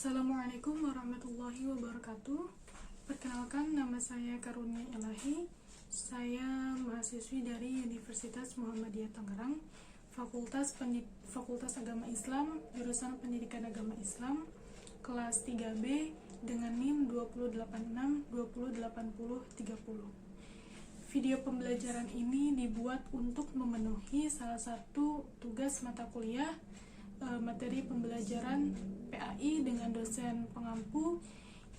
Assalamualaikum warahmatullahi wabarakatuh. Perkenalkan, nama saya Karunia Ilahi. Saya mahasiswi dari Universitas Muhammadiyah Tangerang, Fakultas Agama Islam, jurusan Pendidikan Agama Islam, kelas 3B dengan NIM 286208030. Video pembelajaran ini dibuat untuk memenuhi salah satu tugas mata kuliah materi pembelajaran PAI dengan dosen pengampu,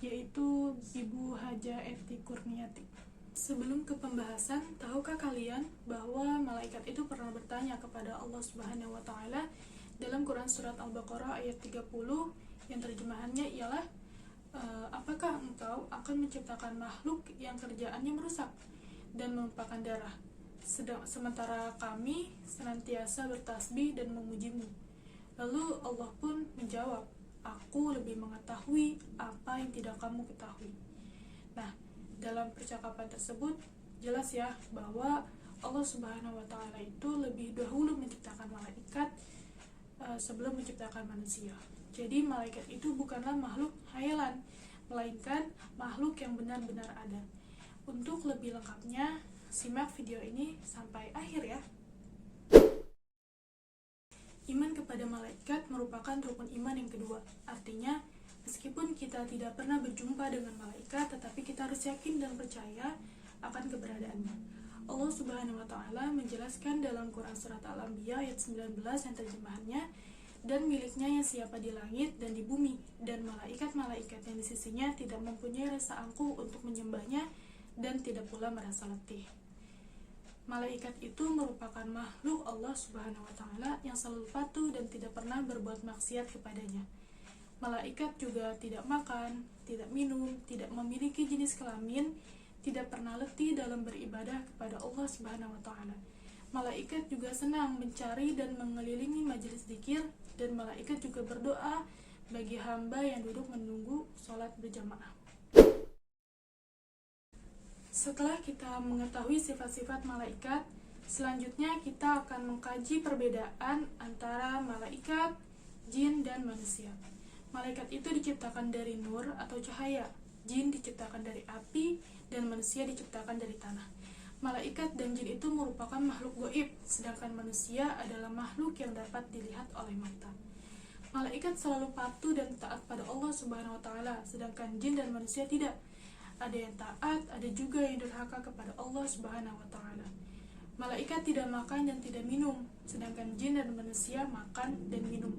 yaitu Ibu Haja Eti Kurniati. Sebelum ke pembahasan, tahukah kalian bahwa malaikat itu pernah bertanya kepada Allah Subhanahu wa Ta'ala dalam Quran Surat Al-Baqarah ayat 30 yang terjemahannya ialah apakah engkau akan menciptakan makhluk yang kerjaannya merusak dan menumpahkan darah, sementara kami senantiasa bertasbih dan memujimu. Lalu Allah pun menjawab, aku lebih mengetahui apa yang tidak kamu ketahui. Nah, dalam percakapan tersebut jelas ya bahwa Allah Subhanahu wa Ta'ala itu lebih dahulu menciptakan malaikat sebelum menciptakan manusia. Jadi malaikat itu bukanlah makhluk hayalan, melainkan makhluk yang benar-benar ada. Untuk lebih lengkapnya, simak video ini sampai akhir ya. Iman kepada malaikat merupakan rukun iman yang kedua. Artinya, meskipun kita tidak pernah berjumpa dengan malaikat, tetapi kita harus yakin dan percaya akan keberadaannya. Allah Subhanahu wa Ta'ala menjelaskan dalam Quran Surat Al-Anbiya ayat 19 yang terjemahannya, dan miliknya yang siapa di langit dan di bumi, dan malaikat-malaikat yang di sisinya tidak mempunyai rasa angkuh untuk menyembahnya, dan tidak pula merasa letih. Malaikat itu merupakan makhluk Allah Subhanahu wa Ta'ala yang selalu patuh dan tidak pernah berbuat maksiat kepadanya. Malaikat juga tidak makan, tidak minum, tidak memiliki jenis kelamin, tidak pernah letih dalam beribadah kepada Allah Subhanahu wa Ta'ala. Malaikat juga senang mencari dan mengelilingi majelis zikir, dan malaikat juga berdoa bagi hamba yang duduk menunggu sholat berjamaah. Setelah kita mengetahui sifat-sifat malaikat, selanjutnya kita akan mengkaji perbedaan antara malaikat, jin, dan manusia. Malaikat itu diciptakan dari nur atau cahaya, jin diciptakan dari api, dan manusia diciptakan dari tanah. Malaikat dan jin itu merupakan makhluk gaib, sedangkan manusia adalah makhluk yang dapat dilihat oleh mata. Malaikat selalu patuh dan taat pada Allah Subhanahu wa Ta'ala, sedangkan jin dan manusia tidak. Ada yang taat, ada juga yang durhaka kepada Allah Subhanahu wa Ta'ala. Malaikat tidak makan dan tidak minum, sedangkan jin dan manusia makan dan minum.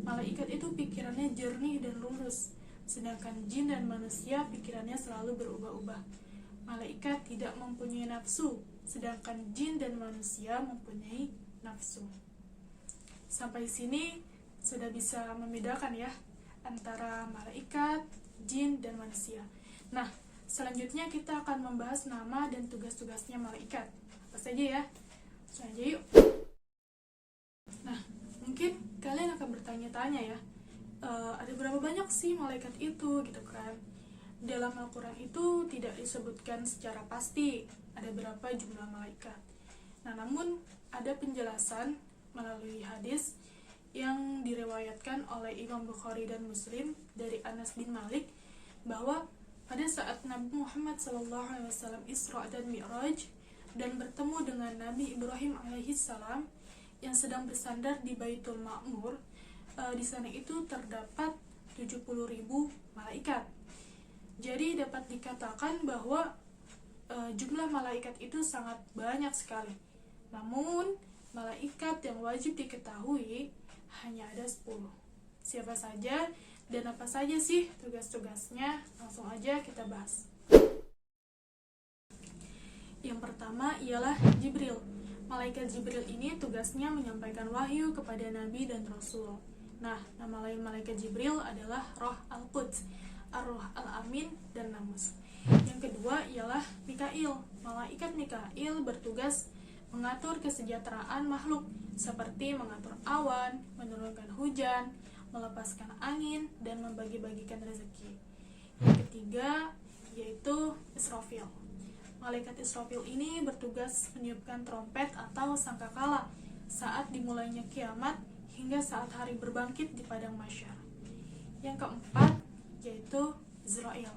Malaikat itu pikirannya jernih dan lurus, sedangkan jin dan manusia pikirannya selalu berubah-ubah. Malaikat tidak mempunyai nafsu, sedangkan jin dan manusia mempunyai nafsu. Sampai sini sudah bisa membedakan ya antara malaikat, jin, dan manusia. Nah, selanjutnya kita akan membahas nama dan tugas-tugasnya malaikat. Apa saja ya? Langsung aja yuk. Nah, mungkin kalian akan bertanya-tanya ya, ada berapa banyak sih malaikat itu gitu kan? Dalam Al-Quran itu tidak disebutkan secara pasti ada berapa jumlah malaikat. Nah, namun ada penjelasan melalui hadis yang diriwayatkan oleh Imam Bukhari dan Muslim dari Anas bin Malik bahwa pada saat Nabi Muhammad SAW Isra dan Mi'raj dan bertemu dengan Nabi Ibrahim alaihissalam yang sedang bersandar di Baitul Ma'mur, di sana itu terdapat 70.000 malaikat. Jadi dapat dikatakan bahwa jumlah malaikat itu sangat banyak sekali. Namun malaikat yang wajib diketahui hanya ada 10. Siapa saja dan apa saja sih tugas-tugasnya? Langsung aja kita bahas. Yang pertama ialah Jibril. Malaikat Jibril ini tugasnya menyampaikan wahyu kepada Nabi dan Rasul. Nah, nama lain malaikat Jibril adalah Roh Al-Quds, Ar-Roh Al-Amin, dan Namus. Yang kedua ialah Mikail. Malaikat Mikail bertugas mengatur kesejahteraan makhluk, seperti mengatur awan, menurunkan hujan, melepaskan angin, dan membagi-bagikan rezeki. Yang ketiga yaitu Israfil. Malaikat Israfil ini bertugas meniupkan trompet atau sangkakala saat dimulainya kiamat hingga saat hari berbangkit di padang mahsyar. Yang keempat yaitu Israil.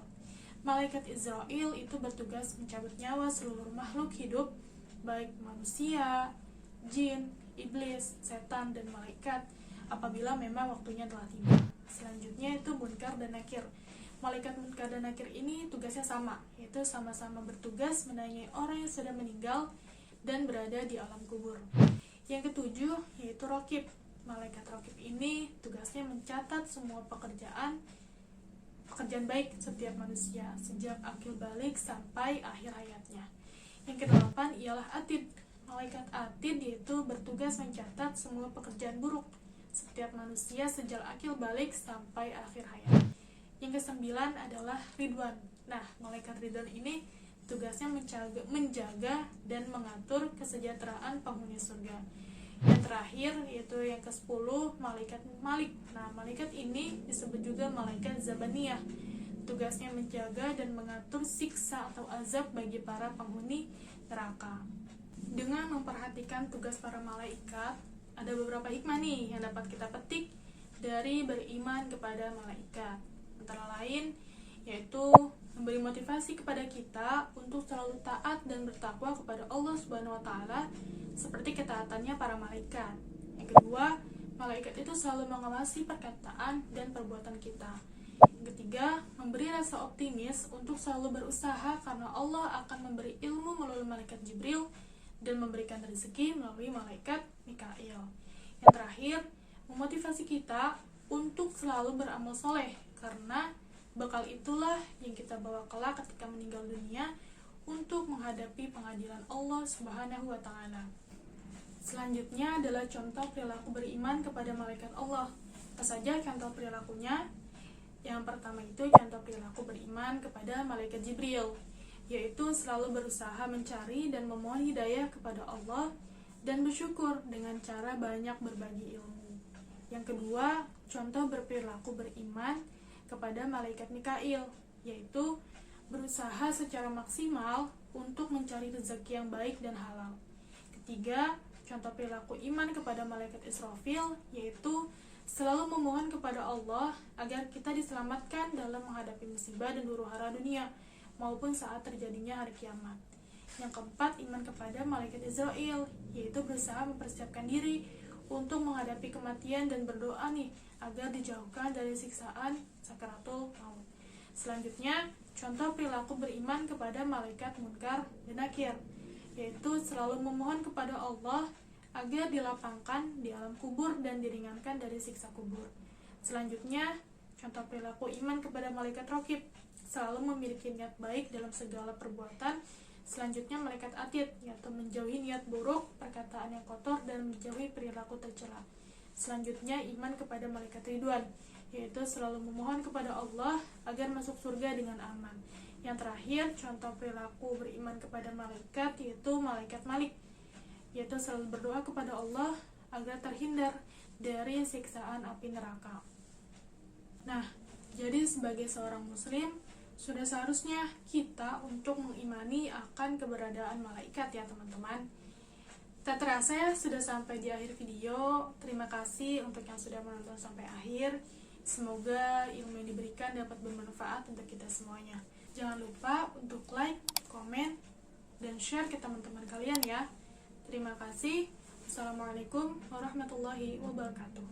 Malaikat Israil itu bertugas mencabut nyawa seluruh makhluk hidup, baik manusia, jin, iblis, setan, dan malaikat, apabila memang waktunya telah tiba. Selanjutnya itu Munkar dan Nakir. Malaikat Munkar dan Nakir ini tugasnya sama, yaitu sama-sama bertugas menanyai orang yang sudah meninggal dan berada di alam kubur. Yang ketujuh yaitu Raqib. Malaikat Raqib ini tugasnya mencatat semua pekerjaan baik setiap manusia sejak akil balik sampai akhir hayatnya. Yang kedelapan ialah Atid. Malaikat Atid yaitu bertugas mencatat semua pekerjaan buruk setiap manusia sejak akil balik sampai akhir hayat. Yang kesembilan adalah Ridwan. Nah, malaikat Ridwan ini tugasnya menjaga dan mengatur kesejahteraan penghuni surga. Yang terakhir yaitu yang ke-10 malaikat Malik. Nah, malaikat ini disebut juga malaikat Zabaniyah. Tugasnya menjaga dan mengatur siksa atau azab bagi para penghuni neraka. Dengan memperhatikan tugas para malaikat, ada beberapa hikmah nih yang dapat kita petik dari beriman kepada malaikat. Antara lain yaitu memberi motivasi kepada kita untuk selalu taat dan bertakwa kepada Allah Subhanahu wa taala seperti ketaatannya para malaikat. Yang kedua, malaikat itu selalu mengawasi perkataan dan perbuatan kita. Yang ketiga, memberi rasa optimis untuk selalu berusaha karena Allah akan memberi ilmu melalui malaikat Jibril dan memberikan rezeki melalui malaikat Mikail. Yang terakhir, memotivasi kita untuk selalu beramal soleh karena bekal itulah yang kita bawa kelak ketika meninggal dunia untuk menghadapi pengadilan Allah Subhanahu wa taala. Selanjutnya adalah contoh perilaku beriman kepada malaikat Allah. Apa saja contoh perilakunya? Yang pertama itu contoh perilaku beriman kepada malaikat Jibril, yaitu selalu berusaha mencari dan memohon hidayah kepada Allah dan bersyukur dengan cara banyak berbagi ilmu. Yang kedua, contoh berperilaku beriman kepada malaikat Mikail, yaitu berusaha secara maksimal untuk mencari rezeki yang baik dan halal. Ketiga, contoh perilaku iman kepada malaikat Israfil, yaitu selalu memohon kepada Allah agar kita diselamatkan dalam menghadapi musibah dan huru-hara dunia maupun saat terjadinya hari kiamat. Yang keempat, iman kepada malaikat Israil, yaitu berusaha mempersiapkan diri untuk menghadapi kematian dan berdoa nih agar dijauhkan dari siksaan sakaratul maut. Selanjutnya, contoh perilaku beriman kepada malaikat Munkar dan Nakir, yaitu selalu memohon kepada Allah agar dilapangkan di alam kubur dan diringankan dari siksa kubur. Selanjutnya, contoh perilaku iman kepada malaikat Raqib, selalu memiliki niat baik dalam segala perbuatan. Selanjutnya, malaikat Atid, yaitu menjauhi niat buruk, perkataan yang kotor, dan menjauhi perilaku tercela. Selanjutnya, iman kepada malaikat Ridwan, yaitu selalu memohon kepada Allah agar masuk surga dengan aman. Yang terakhir, contoh perilaku beriman kepada malaikat yaitu malaikat Malik, yaitu selalu berdoa kepada Allah agar terhindar dari siksaan api neraka. Nah, jadi sebagai seorang muslim, sudah seharusnya kita untuk mengimani akan keberadaan malaikat ya teman-teman. Tak terasa ya, sudah sampai di akhir video. Terima kasih untuk yang sudah menonton sampai akhir. Semoga ilmu yang diberikan dapat bermanfaat untuk kita semuanya. Jangan lupa untuk like, komen, dan share ke teman-teman kalian ya. Terima kasih. Assalamualaikum warahmatullahi wabarakatuh.